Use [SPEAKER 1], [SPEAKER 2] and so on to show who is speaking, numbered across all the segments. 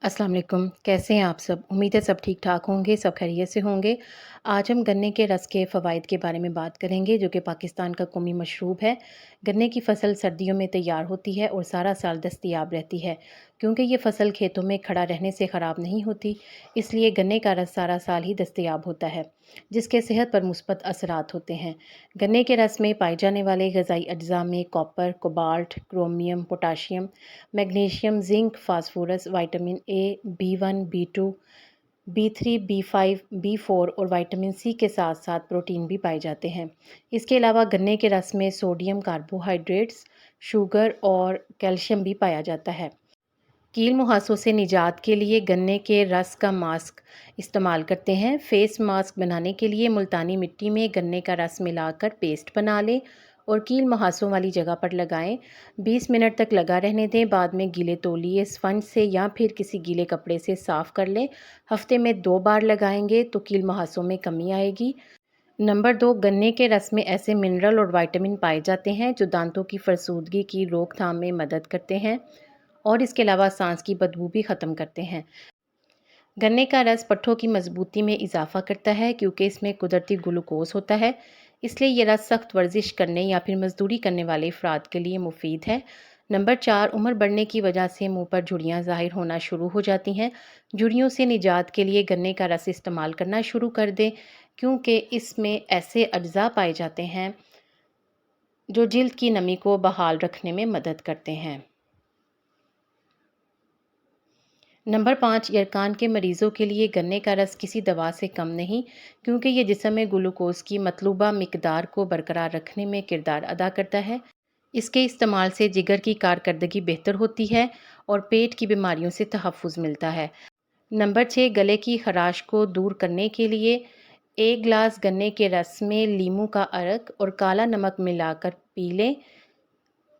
[SPEAKER 1] अस्सलाम वालेकुम। कैसे हैं आप सब? उम्मीद है सब ठीक-ठाक होंगे, सब खैरियत से होंगे। आज हम गन्ने के रस के फ़वाइद के बारे में बात करेंगे, जो कि पाकिस्तान का कौमी मशरूब है। गन्ने की फ़सल सर्दियों में तैयार होती है और सारा साल दस्तयाब रहती है। क्योंकि ये फ़सल खेतों में खड़ा रहने से ख़राब नहीं होती, इसलिए गन्ने का रस सारा साल ही दस्तयाब होता है, जिसके सेहत पर मुस्बत असरात होते हैं। गन्ने के रस में पाए जाने वाले ग़िज़ाई अज्जा में copper, cobalt, chromium, potassium, magnesium, zinc, phosphorus, vitamin A, बी1, बी2, बी3, बी5, बी4 और विटामिन सी के साथ साथ प्रोटीन भी पाए जाते हैं। इसके अलावा गन्ने के रस में सोडियम, कार्बोहाइड्रेट्स, शुगर और कैल्शियम भी पाया जाता है। कील मुहासों से निजात के लिए गन्ने के रस का मास्क इस्तेमाल करते हैं। फेस मास्क बनाने के लिए मुल्तानी मिट्टी में गन्ने का रस मिलाकर पेस्ट बना लें और कील मुहासों वाली जगह पर लगाएं। 20 मिनट तक लगा रहने दें। बाद में गीले तौलिए, स्पंज से या फिर किसी गीले कपड़े से साफ़ कर लें। हफ्ते में 2 बार लगाएंगे तो कील मुहासों में कमी आएगी। नंबर 2, गन्ने के रस में ऐसे मिनरल और विटामिन पाए जाते हैं जो दांतों की फरसूदगी की रोकथाम में मदद करते हैं और इसके अलावा सांस की बदबू भी ख़त्म करते हैं। गन्ने का रस पट्ठों की मजबूती में इजाफा करता है क्योंकि इसमें कुदरती ग्लूकोज होता है, इसलिए यह रस सख्त वर्जिश करने या फिर मजदूरी करने वाले अफराद के लिए मुफीद है। नंबर 4, उम्र बढ़ने की वजह से मुंह पर झुर्रियाँ ज़ाहिर होना शुरू हो जाती हैं। झुर्रियों से निजात के लिए गन्ने का रस इस्तेमाल करना शुरू कर दें क्योंकि इसमें ऐसे अज्जा पाए जाते हैं जो जिल्द की नमी को बहाल रखने में मदद करते हैं। नंबर 5, यरकान के मरीज़ों के लिए गन्ने का रस किसी दवा से कम नहीं, क्योंकि ये जिस्म में ग्लूकोज़ की मतलूबा मिकदार को बरकरार रखने में किरदार अदा करता है। इसके इस्तेमाल से जिगर की कारकर्दगी बेहतर होती है और पेट की बीमारियों से तहफ़्फ़ुज़ मिलता है। नंबर 6, गले की खराश को दूर करने के लिए 1 गिलास गन्ने के रस में लीमू का अर्क और काला नमक मिलाकर पी लें,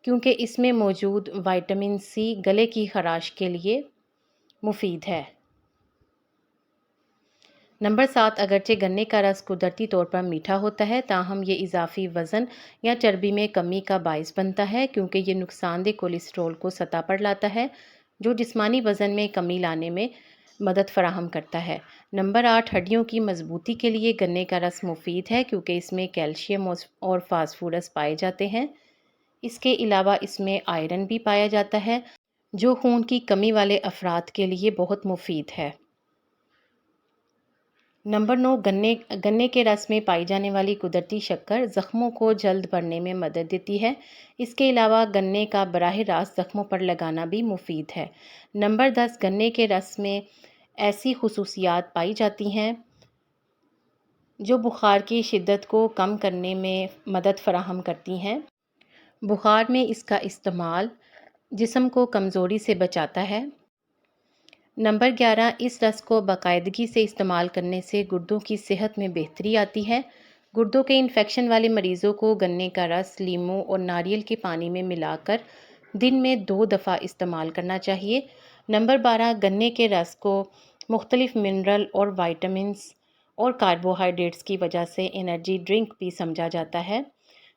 [SPEAKER 1] क्योंकि इसमें मौजूद विटामिन सी गले की खराश के लिए मुफीद है। नंबर 7, अगरचे गन्ने का रस कुदरती तौर पर मीठा होता है, ताहम ये इजाफी वज़न या चर्बी में कमी का बाइस बनता है क्योंकि ये नुकसानदेह कोलेस्ट्रॉल को सतह पर लाता है, जो जिस्मानी वज़न में कमी लाने में मदद फराहम करता है। नंबर 8, हड्डियों की मजबूती के लिए गन्ने का रस मुफीद है क्योंकि इसमें कैल्शियम और फास्फोरस पाए जाते हैं। इसके अलावा इसमें आयरन भी पाया जाता है, जो खून की कमी वाले अफराद के लिए बहुत मुफीद है। नंबर 9, गन्ने के रस में पाई जाने वाली कुदरती शक्कर ज़ख्मों को जल्द भरने में मदद देती है। इसके अलावा गन्ने का बराह रास्त ज़ख्मों पर लगाना भी मुफीद है। नंबर 10, गन्ने के रस में ऐसी खुसूसियात पाई जाती हैं जो बुखार की शिद्दत को कम करने में मदद फराहम करती हैं। बुखार में इसका इस्तेमाल जिस्म को कमज़ोरी से बचाता है। नंबर 11, इस रस को बाकायदगी से इस्तेमाल करने से गुर्दों की सेहत में बेहतरी आती है। गुर्दों के इन्फेक्शन वाले मरीज़ों को गन्ने का रस, लीमू और नारियल के पानी में मिलाकर दिन में 2 दफ़ा इस्तेमाल करना चाहिए। नंबर 12, गन्ने के रस को मुख्तलिफ मिनरल और वाइटामिन्स और कार्बोहाइड्रेट्स की वजह से एनर्जी ड्रिंक भी समझा जाता है।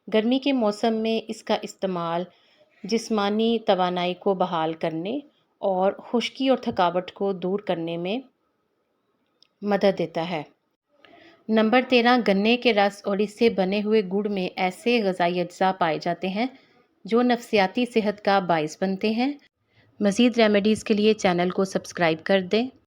[SPEAKER 1] गर्मी के मौसम में इसका इस्तेमाल जिस्मानी तवानाई को बहाल करने और खुश्की और थकावट को दूर करने में मदद देता है। नंबर 13, गन्ने के रस और इससे बने हुए गुड़ में ऐसे ग़िज़ाई अज्जा पाए जाते हैं जो नफ्सियाती सेहत का बाइस बनते हैं। मज़ीद रेमेडीज़ के लिए चैनल को सब्सक्राइब कर दें।